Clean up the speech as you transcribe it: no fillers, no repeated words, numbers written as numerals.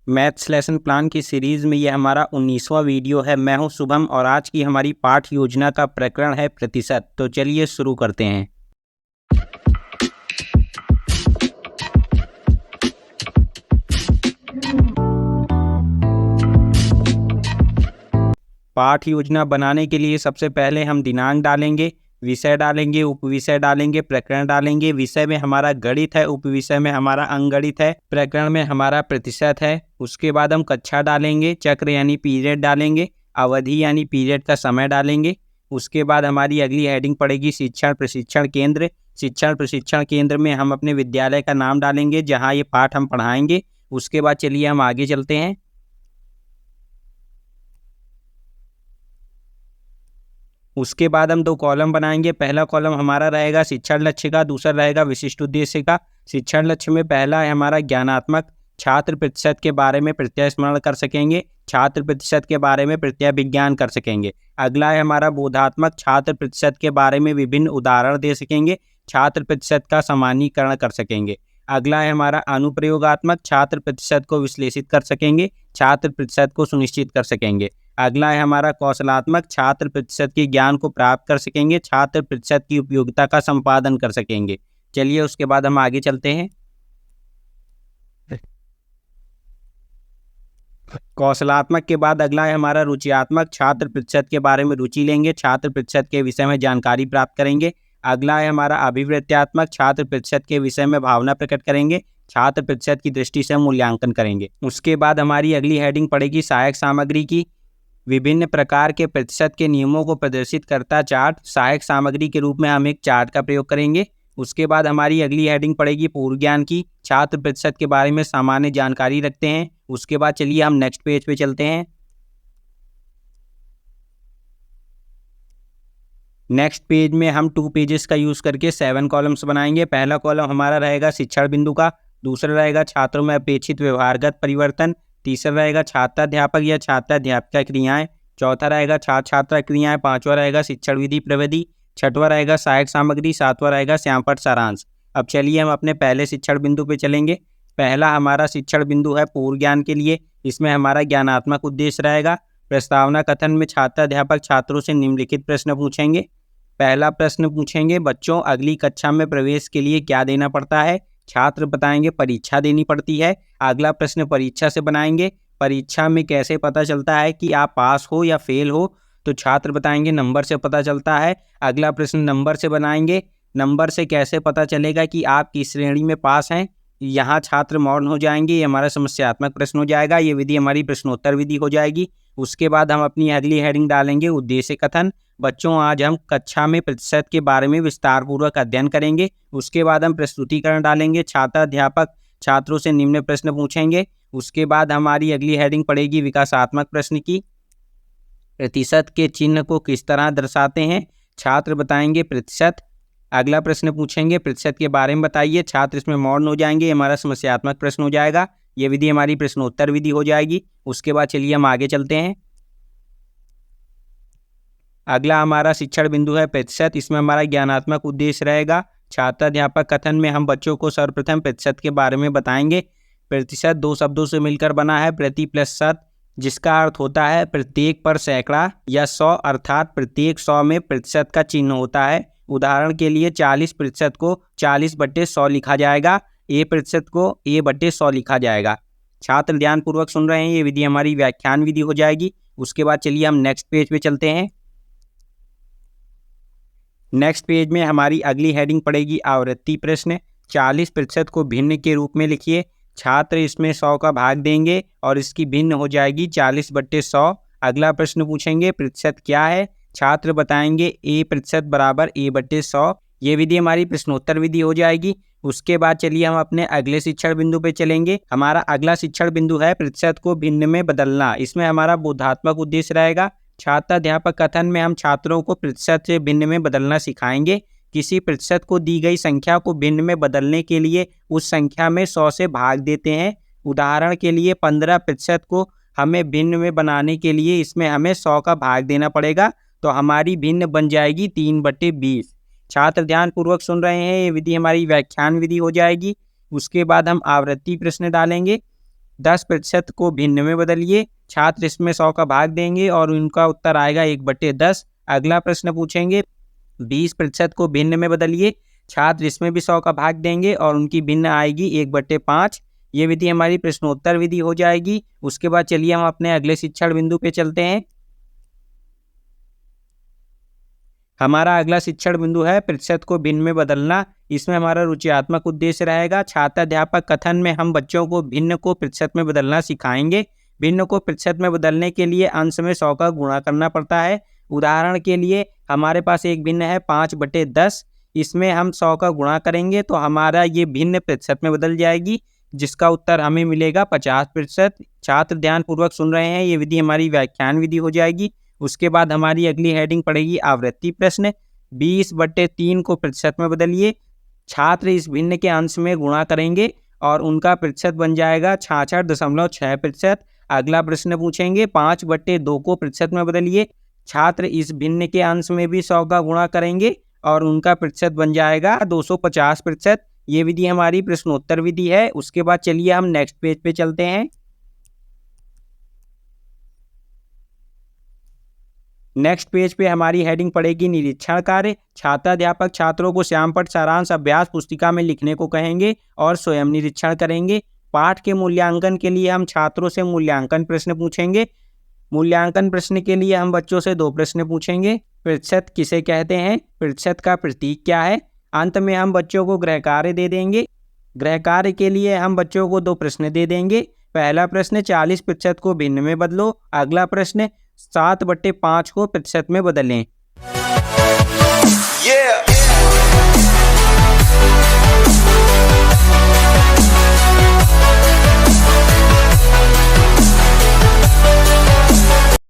Maths lesson plan की series में ये हमारा 19वां वीडियो है। मैं हूं शुभम और आज की हमारी पाठ योजना का प्रकरण है प्रतिशत। तो चलिए शुरू करते हैं। पाठ योजना बनाने के लिए सबसे पहले हम दिनांक डालेंगे, विषय डालेंगे, उपविषय डालेंगे, प्रकरण डालेंगे। विषय में हमारा गणित है, उपविषय में हमारा अंकगणित है, प्रकरण में हमारा प्रतिशत है। उसके बाद हम कक्षा डालेंगे, चक्र यानी पीरियड डालेंगे, अवधि यानी पीरियड का समय डालेंगे। उसके बाद हमारी अगली हेडिंग पड़ेगी शिक्षण प्रशिक्षण केंद्र। शिक्षण प्रशिक्षण केंद्र में हम अपने विद्यालय का नाम डालेंगे जहाँ ये पाठ हम पढ़ाएंगे। उसके बाद चलिए हम आगे चलते हैं। उसके बाद हम दो कॉलम बनाएंगे। पहला कॉलम हमारा रहेगा शिक्षण लक्ष्य का, दूसरा रहेगा विशिष्ट उद्देश्य का। शिक्षण लक्ष्य में पहला है हमारा ज्ञानात्मक, छात्र प्रतिशत के बारे में प्रत्यय स्मरण कर सकेंगे, छात्र प्रतिशत के बारे में प्रत्यय विज्ञान कर सकेंगे। अगला है हमारा बोधात्मक, छात्र प्रतिशत के बारे में विभिन्न उदाहरण दे सकेंगे, छात्र प्रतिशत का सामान्यीकरण कर सकेंगे। अगला है हमारा अनुप्रयोगात्मक, छात्र प्रतिशत को विश्लेषित कर सकेंगे, छात्र प्रतिशत को सुनिश्चित कर सकेंगे। अगला है हमारा कौशलात्मक, छात्र प्रतिशत के ज्ञान को प्राप्त कर सकेंगे, छात्र प्रतिशत की उपयोगिता का संपादन कर सकेंगे। चलिए उसके बाद हम आगे चलते हैं। कौशलात्मक के बाद अगला है हमारा रुचियात्मक, छात्र प्रतिशत के बारे में रुचि लेंगे, छात्र प्रतिशत के विषय में जानकारी प्राप्त करेंगे। अगला है हमारा अभिवृत्त्यात्मक, छात्र प्रतिशत के विषय में भावना प्रकट करेंगे, छात्र प्रतिशत की दृष्टि से मूल्यांकन करेंगे। उसके बाद हमारी अगली हेडिंग पड़ेगी सहायक सामग्री की। विभिन्न प्रकार के प्रतिशत के नियमों को प्रदर्शित करता चार्ट, सहायक सामग्री के रूप में हम एक चार्ट का प्रयोग करेंगे। उसके बाद हमारी अगली हेडिंग पड़ेगी पूर्व ज्ञान की। छात्र प्रतिशत के बारे में सामान्य जानकारी रखते हैं। उसके बाद चलिए हम नेक्स्ट पेज पे चलते हैं। नेक्स्ट पेज में हम 2 पेजेस का यूज़ करके 7 कॉलम्स बनाएंगे। पहला कॉलम हमारा रहेगा शिक्षण बिंदु का, दूसरा रहेगा छात्रों में अपेक्षित व्यवहारगत परिवर्तन, तीसरा रहेगा छात्राध्यापक या छात्राध्यापिका क्रियाएं, चौथा रहेगा छात्र छात्रा क्रियाएं, पांचवा रहेगा शिक्षण विधि प्रविधि, छठवां रहेगा सहायक सामग्री, सातवां रहेगा श्यामपट्ट सारांश। अब चलिए हम अपने पहले शिक्षण बिंदु पे चलेंगे। पहला हमारा शिक्षण बिंदु है पूर्व ज्ञान के लिए। इसमें हमारा ज्ञानात्मक उद्देश्य रहेगा। प्रस्तावना कथन में छात्राध्यापक छात्रों से निम्नलिखित प्रश्न पूछेंगे। पहला प्रश्न पूछेंगे, बच्चों अगली कक्षा में प्रवेश के लिए क्या देना पड़ता है? छात्र बताएंगे परीक्षा देनी पड़ती है। अगला प्रश्न परीक्षा से बनाएंगे, परीक्षा में कैसे पता चलता है कि आप पास हो या फेल हो? तो छात्र बताएंगे नंबर से पता चलता है। अगला प्रश्न नंबर से बनाएंगे, नंबर से कैसे पता चलेगा कि आप किस श्रेणी में पास हैं? यहाँ छात्र मौन हो जाएंगे, ये हमारा समस्यात्मक प्रश्न हो जाएगा। ये विधि हमारी प्रश्नोत्तर विधि हो जाएगी। उसके बाद हम अपनी अगली हेडिंग डालेंगे उद्देश्य कथन। बच्चों आज हम कक्षा में प्रतिशत के बारे में विस्तार पूर्वक अध्ययन करेंगे। उसके बाद हम प्रस्तुतिकरण डालेंगे। छात्राध्यापक छात्रों से निम्न प्रश्न पूछेंगे। उसके बाद हमारी अगली हेडिंग पड़ेगी विकासात्मक प्रश्न की। प्रतिशत के चिन्ह को किस तरह दर्शाते हैं? छात्र बताएंगे प्रतिशत। अगला प्रश्न पूछेंगे प्रतिशत के बारे में बताइए। छात्र इसमें मौन हो जाएंगे, हमारा समस्यात्मक प्रश्न हो जाएगा। ये विधि हमारी प्रश्नोत्तर विधि हो जाएगी। उसके बाद चलिए हम आगे चलते हैं। अगला हमारा शिक्षण बिंदु है प्रतिशत। इसमें हमारा ज्ञानात्मक उद्देश्य रहेगा। छात्राध्यापक कथन में हम बच्चों को सर्वप्रथम प्रतिशत के बारे में बताएंगे। प्रतिशत 2 शब्दों से मिलकर बना है, प्रति प्लस शत, जिसका अर्थ होता है प्रत्येक पर सैकड़ा या 100, अर्थात प्रत्येक 100 में प्रतिशत का चिन्ह होता है। उदाहरण के लिए 40% को 40/100 लिखा जाएगा, A% को A/100 लिखा जाएगा। छात्र ध्यानपूर्वक सुन रहे हैं, ये विधि हमारी व्याख्यान विधि हो जाएगी। उसके बाद चलिए हम नेक्स्ट पेज पे चलते हैं। नेक्स्ट पेज में हमारी अगली हेडिंग पड़ेगी आवृत्ति प्रश्न। 40% को भिन्न के रूप में लिखिए। छात्र इसमें 100 का भाग देंगे और इसकी भिन्न हो जाएगी 40/100। अगला प्रश्न पूछेंगे प्रतिशत क्या है? छात्र बताएंगे A% बराबर A/100। ये विधि हमारी प्रश्नोत्तर विधि हो जाएगी। उसके बाद चलिए हम अपने अगले शिक्षण बिंदु पे चलेंगे। हमारा अगला शिक्षण बिंदु है प्रतिशत को भिन्न में बदलना। इसमें हमारा बोधात्मक उद्देश्य रहेगा। छात्राध्यापक कथन में हम छात्रों को प्रतिशत से भिन्न में बदलना सिखाएंगे। किसी प्रतिशत को दी गई संख्या को भिन्न में बदलने के लिए उस संख्या में 100 से भाग देते हैं। उदाहरण के लिए 15% को हमें भिन्न में बनाने के लिए इसमें हमें 100 का भाग देना पड़ेगा, तो हमारी भिन्न बन जाएगी 3/20। छात्र ध्यानपूर्वक सुन रहे हैं, ये विधि हमारी व्याख्यान विधि हो जाएगी। उसके बाद हम आवृत्ति प्रश्न डालेंगे। 10% को भिन्न में बदलिए। छात्र इसमें 100 का भाग देंगे और उनका उत्तर आएगा 1/10। अगला प्रश्न पूछेंगे 20% को भिन्न में बदलिए। छात्र इसमें भी 100 का भाग देंगे और उनकी भिन्न आएगी 1/5। ये विधि हमारी प्रश्नोत्तर विधि हो जाएगी। उसके बाद चलिए हम अपने अगले शिक्षण बिंदु पे चलते हैं। हमारा अगला शिक्षण बिंदु है प्रतिशत को भिन्न में बदलना। इसमें हमारा रुचियात्मक उद्देश्य रहेगा। छात्र अध्यापक कथन में हम बच्चों को भिन्न को प्रतिशत में बदलना सिखाएंगे। भिन्न को प्रतिशत में बदलने के लिए अंश में 100 का गुणा करना पड़ता है। उदाहरण के लिए हमारे पास एक भिन्न है 5/10। इसमें हम 100 का गुणा करेंगे तो हमारा ये भिन्न प्रतिशत में बदल जाएगी, जिसका उत्तर हमें मिलेगा 50%। छात्र ध्यानपूर्वक सुन रहे हैं, ये विधि हमारी व्याख्यान विधि हो जाएगी। उसके बाद हमारी अगली हेडिंग पड़ेगी आवृत्ति प्रश्न। 20/3 को प्रतिशत में बदलिए। छात्र इस भिन्न के अंश में गुणा करेंगे और उनका प्रतिशत बन जाएगा 66.6%। अगला प्रश्न पूछेंगे 5/2 को प्रतिशत में बदलिए। छात्र इस भिन्न के अंश में भी 100 का गुणा करेंगे और उनका प्रतिशत बन जाएगा 250%। ये विधि हमारी प्रश्नोत्तर विधि है। उसके बाद चलिए हम नेक्स्ट पेज पे चलते हैं। नेक्स्ट पेज पे हमारी हेडिंग पड़ेगी निरीक्षण कार्य। छात्राध्यापक छात्रों को श्यामपट्ट सारांश अभ्यास पुस्तिका में लिखने को कहेंगे और स्वयं निरीक्षण करेंगे। पाठ के मूल्यांकन के लिए हम छात्रों से मूल्यांकन प्रश्न पूछेंगे। मूल्यांकन प्रश्न के लिए हम बच्चों से 2 प्रश्न पूछेंगे। प्रतिशत किसे कहते हैं? प्रतिशत का प्रतीक क्या है? अंत में हम बच्चों को गृह कार्य दे देंगे। गृह कार्य के लिए हम बच्चों को 2 प्रश्न दे देंगे। पहला प्रश्न 40% को भिन्न में बदलो। अगला प्रश्न 7/5 को प्रतिशत में बदलें।